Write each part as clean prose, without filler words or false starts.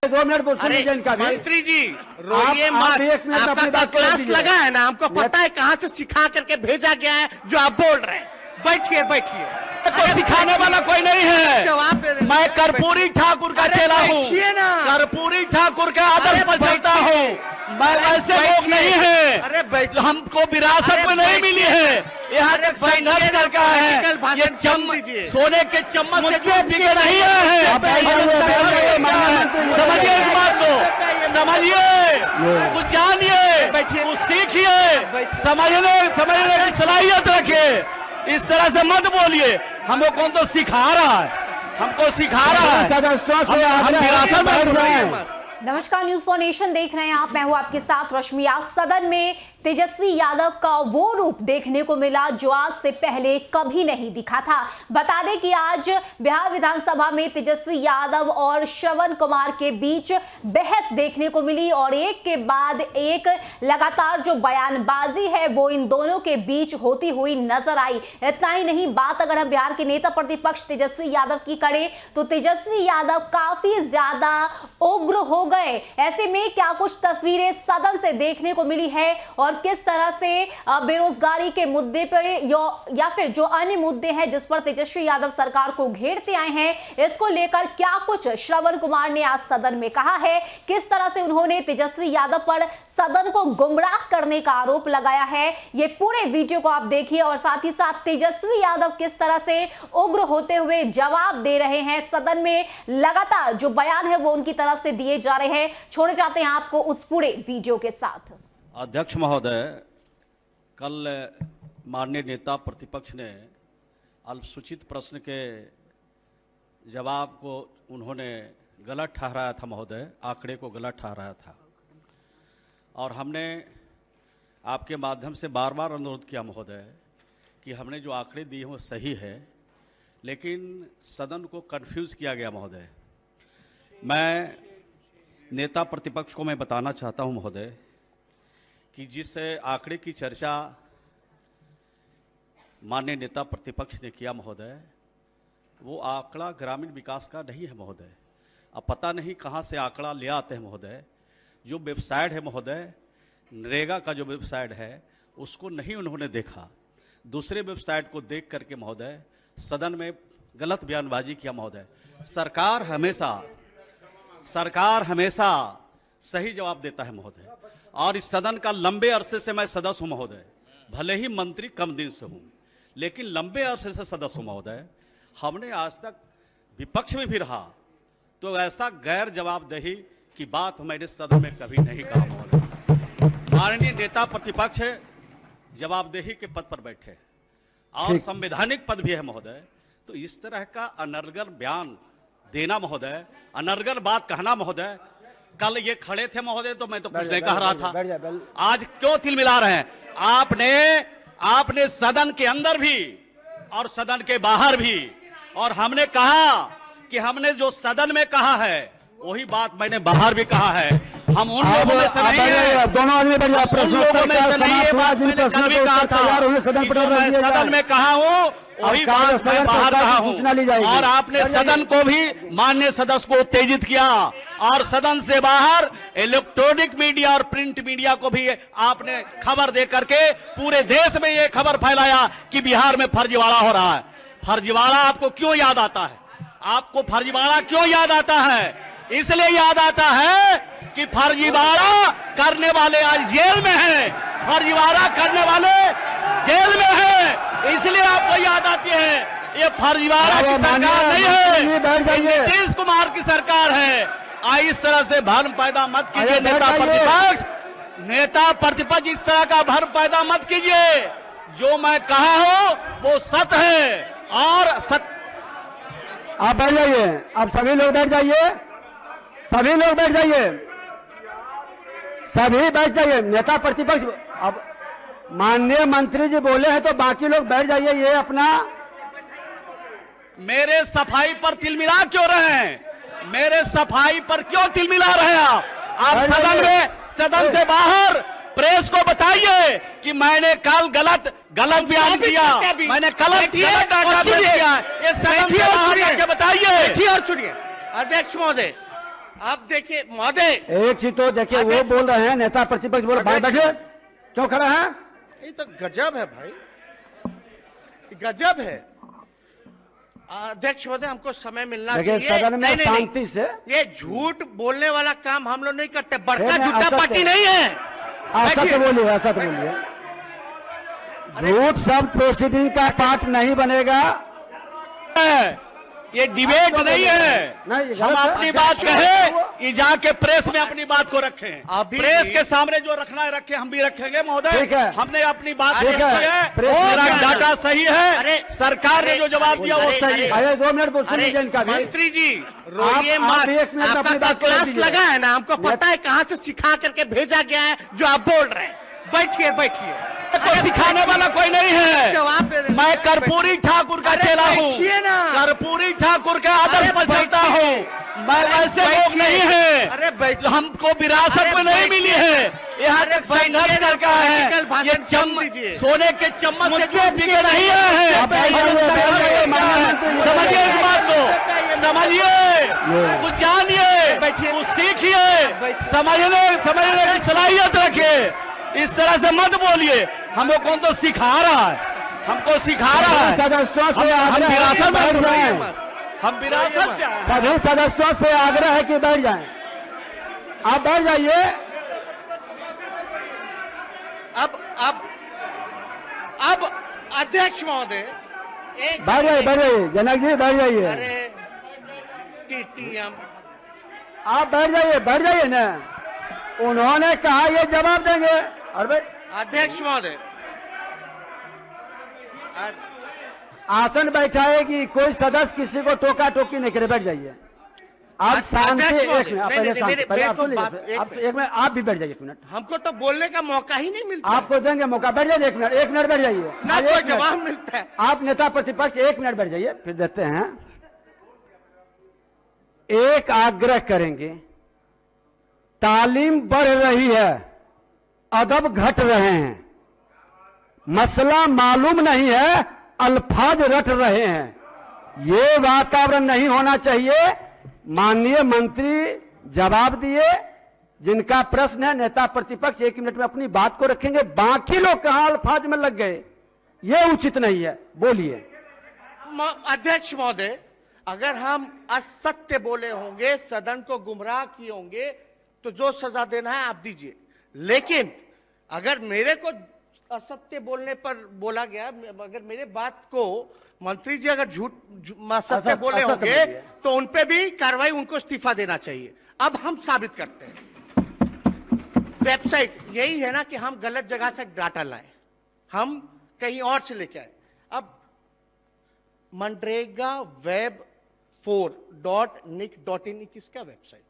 2 minute सुनिए इनका भी। मंत्री जी रोइए मत, आपका क्लास लगा है ना, हमको पता है कहाँ से सिखा करके भेजा गया है जो आप बोल रहे हैं। बैठिए बैठिए, तो सिखाने वाला कोई नहीं है। जवाब दे रहे। मैं कर्पूरी ठाकुर का चेला हूँ, कर्पूरी ठाकुर के आदर्श पर चलता हूँ। मैं वैसे लोग नहीं है, अरे हमको विरासत में नहीं मिली है। यहाँ तक संघर्ष करके है, ये सोने के चम्मच से क्यों बिके नहीं है। समझिए इस बात को, समझिए, कुछ जानिए, कुछ सीखिए, समझने की सलाहियत रखिए। इस तरह से मत बोलिए। हमको कौन तो सिखा रहा है, हमको सिखा रहा है। हम विरासत में। नमस्कार, न्यूज फॉर नेशन देख रहे हैं आप। मैं हूं आपके साथ रश्मि। आज सदन में तेजस्वी यादव का वो रूप देखने को मिला जो आज से पहले कभी नहीं दिखा था। बता दें कि आज बिहार विधानसभा में तेजस्वी यादव और श्रवण कुमार के बीच बहस देखने को मिली और एक के बाद एक लगातार जो बयानबाजी है वो इन दोनों के बीच होती हुई नजर आई। इतना ही नहीं, बात अगर हम बिहार के नेता प्रतिपक्ष तेजस्वी यादव की करें तो तेजस्वी यादव काफी ज्यादा उग्र हो गए। ऐसे में क्या कुछ तस्वीरें सदन से देखने को मिली है और किस तरह से बेरोजगारी के मुद्दे पर या फिर जो अन्य मुद्दे हैं जिस पर तेजस्वी यादव सरकार को घेरते आए हैं, इसको लेकर क्या कुछ श्रवण कुमार ने आज सदन में कहा है, किस तरह से उन्होंने तेजस्वी यादव पर सदन को गुमराह करने का आरोप लगाया है, ये पूरे वीडियो को आप देखिए। और साथ ही साथ तेजस्वी यादव किस तरह से उग्र होते हुए जवाब दे रहे हैं। सदन में लगातार जो बयान है वो उनकी तरफ से दिए जा रहे हैं। छोड़े जाते हैं आपको उस पूरे वीडियो के साथ। अध्यक्ष महोदय, कल माननीय नेता प्रतिपक्ष ने अल्पसूचित प्रश्न के जवाब को उन्होंने गलत ठहराया था महोदय, आंकड़े को गलत ठहराया था और हमने आपके माध्यम से बार बार अनुरोध किया महोदय कि हमने जो आंकड़े दिए वो सही है, लेकिन सदन को कंफ्यूज किया गया महोदय। मैं नेता प्रतिपक्ष को मैं बताना चाहता हूं महोदय कि जिस आंकड़े की चर्चा माननीय नेता प्रतिपक्ष ने किया महोदय, वो आंकड़ा ग्रामीण विकास का नहीं है महोदय। अब पता नहीं कहां से आंकड़ा ले आते हैं महोदय। जो वेबसाइट है महोदय, नरेगा का जो वेबसाइट है उसको नहीं उन्होंने देखा, दूसरे वेबसाइट को देख करके महोदय सदन में गलत बयानबाजी किया महोदय। सरकार हमेशा सही जवाब देता है महोदय और इस सदन का लंबे अरसे से मैं सदस्य हूं महोदय, भले ही मंत्री कम दिन से हूं लेकिन लंबे अरसे से सदस्य हूं महोदय। हमने आज तक विपक्ष में भी रहा तो ऐसा गैर जवाबदेही की बात मैंने सदन में कभी नहीं कहा महोदय। माननीय नेता प्रतिपक्ष जवाबदेही के पद पर बैठे और संवैधानिक पद भी है महोदय, तो इस तरह का अनर्गल बयान देना महोदय, अनर्गल बात कहना महोदय। कल ये खड़े थे महोदय तो मैं तो कुछ नहीं कह रहा था, आज क्यों तिलमिला रहे हैं? आपने सदन के अंदर भी और सदन के बाहर भी, और हमने कहा कि हमने जो सदन में कहा है वही बात मैंने बाहर भी कहा है। हम उन लोगों में से नहीं है, दोनों आदमी उन लोगों में से नहीं है। बात मैंने कल भी कहा था, सदन में कहा हूं वही बात मैं बाहर कहा हूं। और आपने सदन को भी, माननीय सदस्य को उत्तेजित किया और सदन से बाहर इलेक्ट्रॉनिक मीडिया और प्रिंट मीडिया को भी आपने खबर दे करके पूरे देश में ये खबर फैलाया कि बिहार में फर्जीवाड़ा हो रहा है। फर्जीवाड़ा आपको क्यों याद आता है? आपको फर्जीवाड़ा क्यों याद आता है? इसलिए याद आता है कि फर्जीवाड़ा करने वाले आज जेल में हैं, फर्जीवाड़ा करने वाले जेल में हैं, इसलिए आपको याद आती है। ये फर्जीवाड़ा की सरकार नहीं है, नीतीश कुमार की सरकार है। इस तरह से भ्रम पैदा मत कीजिए नेता प्रतिपक्ष इस तरह का भ्रम पैदा मत कीजिए। जो मैं कहा हूं वो सत्य है और आप बैठ जाइए, आप सभी लोग बैठ जाइए, सभी लोग बैठ जाइए, सभी बैठ जाइए। नेता प्रतिपक्ष, अब माननीय मंत्री जी बोले हैं तो बाकी लोग बैठ जाइए। ये अपना मेरे सफाई पर तिलमिला क्यों रहे हैं? मेरे सफाई पर क्यों तिलमिला रहे हैं आप? सदन से बाहर प्रेस को बताइए कि मैंने कल गलत बयान किया, मैंने गलत डाटा दिया। ये सदन से बाहर करके बताइए। और सुनिए अध्यक्ष महोदय, अब देखिए महोदय, एक चीज तो देखिए, वो बोल रहे हैं नेता प्रतिपक्ष बोल रहे, बैठे क्यों खड़ा है? ये तो गजब है भाई, गजब है। अध्यक्ष महोदय, हमको समय मिलना चाहिए। सदन में शांति से, ये झूठ बोलने वाला काम हम लोग नहीं करते, बड़का झूठा पार्टी नहीं है। ऐसा तो बोलिए, ऐसा तो बोलिए, झूठ सब प्रोसीडिंग का पार्ट नहीं बनेगा। ये डिबेट नहीं है। हम अपनी बात कहें, ये जाके प्रेस में अपनी बात को रखें। प्रेस के सामने जो रखना है रखें, हम भी रखेंगे महोदय। हमने अपनी बात रखी है, मेरा डाटा सही है, सरकार ने जो जवाब दिया वो सही है। अरे 2 मिनट बोल सुनिए इनका भी। मंत्री जी रोइए मत, आपका क्लास लगा है ना, हमको पता है कहाँ से सिखा करके भेजा गया है जो आप बोल रहे हैं। बैठिए बैठिए, तो सिखाने वाला कोई नहीं है। जवाब दे रहे, मैं कर्पूरी ठाकुर का चेला हूँ, कर्पूरी ठाकुर के आदर्श पर चलता हूँ। मैं ऐसे लोग नहीं है। अरे हमको विरासत में नहीं मिली है, यहाँ तक संघर्ष करके है। ये सोने के चम्मच से क्यों बिके नहीं है? समझिए इस बात को, समझिए, कुछ जानिए, कुछ सीखिए, समझने की सलाहियत रखिए। इस तरह से मत बोलिए, हमको कौन तो सिखा रहा है, हमको सिखा रहा है। सदस्यों से हम विरासत बैठ जाए, हम विरासत से सभी सदस्यों से आग्रह है कि बैठ जाएं। आप बैठ जाइए। अब अध्यक्ष महोदय, बैठ जाइए, जनक जी बैठ जाइए। अरे टीटीएम, आप बैठ जाइए ना, उन्होंने कहा ये जवाब देंगे। अरे अध्यक्ष महोदय, आसन बैठाएगी, कोई सदस्य किसी को टोका टोकी नहीं करे, बैठ जाइए आप शांति। एक मिनट, आप भी बैठ जाइए। 1 मिनट, हमको तो बोलने का मौका ही नहीं मिलता। आपको देंगे मौका, बैठ जाइए। 1 मिनट बैठ जाइए, ना कोई जवाब मिलता है। आप नेता प्रतिपक्ष 1 मिनट बैठ जाइए, फिर देते हैं। एक आग्रह करेंगे, तालीम बढ़ रही है, अदब घट रहे हैं, मसला मालूम नहीं है, अल्फाज रट रहे हैं। ये वातावरण नहीं होना चाहिए। माननीय मंत्री जवाब दिए, जिनका प्रश्न है नेता प्रतिपक्ष 1 मिनट में अपनी बात को रखेंगे, बाकी लोग कहां अल्फाज में लग गए, ये उचित नहीं है। बोलिए। अध्यक्ष महोदय, अगर हम असत्य बोले होंगे, सदन को गुमराह किए होंगे, तो जो सजा देना है आप दीजिए। लेकिन अगर मेरे को असत्य बोलने पर बोला गया, अगर मेरे बात को मंत्री जी अगर झूठ असत्य बोले होंगे, तो उनपे भी कार्रवाई, उनको इस्तीफा देना चाहिए। अब हम साबित करते हैं। वेबसाइट यही है ना कि हम गलत जगह से डाटा लाए, हम कहीं और से लेके आए। अब मनरेगा वेब 4.nic.in किसका वेबसाइट?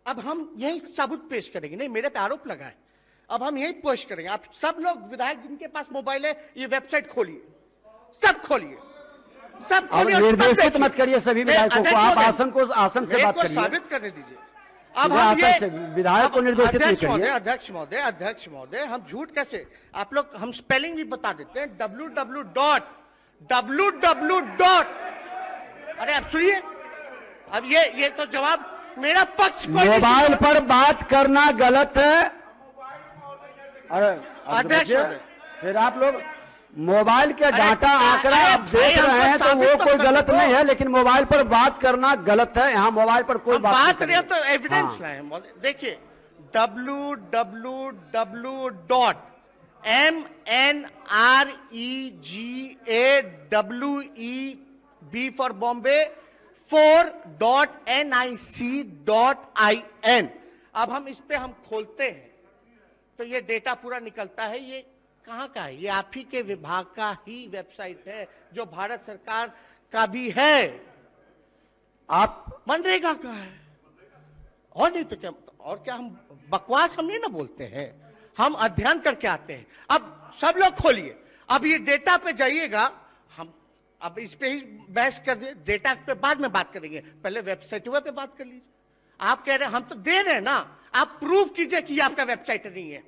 अब हम यही सबूत पेश करेंगे। नहीं, मेरे पे आरोप लगा है, अब हम यही पेश करेंगे। आप सब लोग विधायक जिनके पास मोबाइल है, ये वेबसाइट खोलिए, सब खोलिए, सब खोलिए। निर्देशित मत करिए सभी विधायकों को, आप आसन से बात करिए, साबित करने दीजिए। अब हम ये विधायक को निर्देशित नहीं करिए। अध्यक्ष महोदय, हम झूठ कैसे, आप लोग, हम स्पेलिंग भी बता देते हैं, www. अरे अब सुनिए, अब ये तो जवाब मेरा पक्ष। मोबाइल पर बात करना गलत है। अरे अध्यक्ष, फिर आप लोग मोबाइल के डाटा आंकड़ा आप देख रहे हैं, तो वो कोई गलत नहीं है, लेकिन मोबाइल पर बात करना गलत है। यहाँ मोबाइल पर कोई बात नहीं, तो एविडेंस लाए। देखिए, www.mnregaweb for Bombay 4.nic.in। अब हम इस पे हम खोलते हैं तो ये डेटा पूरा निकलता है। ये कहाँ का है? ये आप ही के विभाग का ही वेबसाइट है, जो भारत सरकार का भी है। आप मनरेगा का है, और नहीं तो क्या? और क्या हम बकवास हम नहीं ना बोलते हैं, हम अध्ययन करके आते हैं। अब सब लोग खोलिए, अब ये डेटा पे जाइएगा। हम अब इस पे ही बहस कर दिए, डेटा पे बाद में बात करेंगे, पहले वेबसाइट पे बात कर लीजिए। आप कह रहे हैं, हम तो दे रहे हैं ना, आप प्रूफ कीजिए कि ये आपका वेबसाइट नहीं है।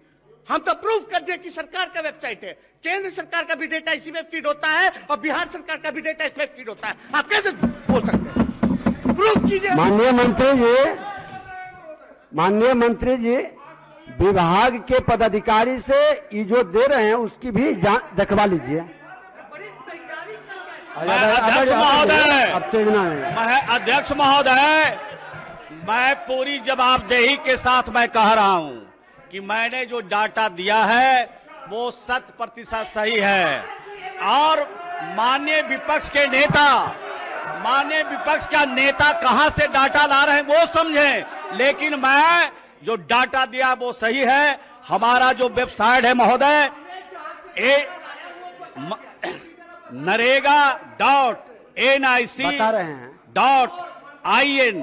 हम तो प्रूफ कर दिए कि सरकार का वेबसाइट है। केंद्र सरकार का भी डेटा इसी में फीड होता है और बिहार सरकार का भी डेटा इसमें फीड होता है। आप कैसे बोल सकते हैं? प्रूफ कीजिए। माननीय मंत्री जी, माननीय मंत्री जी, विभाग के पदाधिकारी से ये जो दे रहे हैं उसकी भी दिखवा लीजिए। अध्यक्ष महोदय, अब तेजना है। मैं अध्यक्ष महोदय, मैं पूरी जवाबदेही के साथ मैं कह रहा हूं कि मैंने जो डाटा दिया है वो 100% सही है। और माननीय विपक्ष का नेता कहां से डाटा ला रहे हैं वो समझें, लेकिन मैं जो डाटा दिया वो सही है। हमारा जो वेबसाइट है महोदय, NREGA.nic.in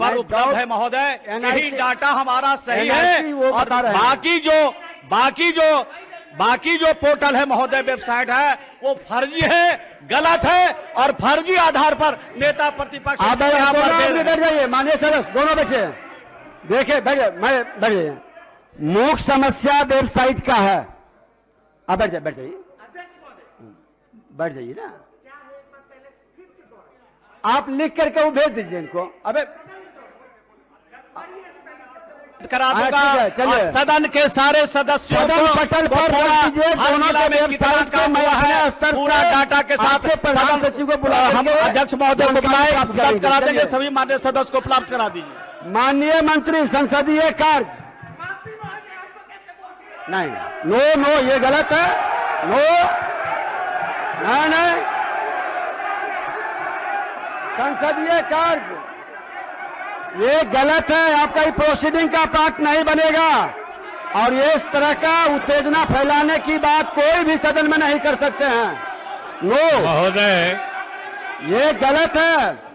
पर उपलब्ध है महोदय। यही डाटा हमारा सही है। और बाकी जो पोर्टल है महोदय, वेबसाइट है, वो फर्जी है, गलत है और फर्जी आधार पर नेता प्रतिपक्ष बैठ जाइए। माननीय सदस्य दोनों देखिए बैठिए। मुख्य समस्या वेबसाइट का है। आप बैठ जाइए ना। आप लिख करके वो भेज दीजिए इनको। अबे करा दूंगा। सदन के सारे सदस्यों को पटल पर दोनों के वेबसाइट को पूरा डाटा के साथ प्रधान सचिव को बुला, हम अध्यक्ष महोदय को उपलब्ध करा देंगे। सभी माननीय सदस्य को उपलब्ध करा दीजिए। माननीय मंत्री, संसदीय कार्य नहीं, नो ये गलत है। नहीं, संसदीय कार्य ये गलत है। आपका ये प्रोसीडिंग का पार्ट नहीं बनेगा और ये इस तरह का उत्तेजना फैलाने की बात कोई भी सदन में नहीं कर सकते हैं। नो महोदय, ये गलत है।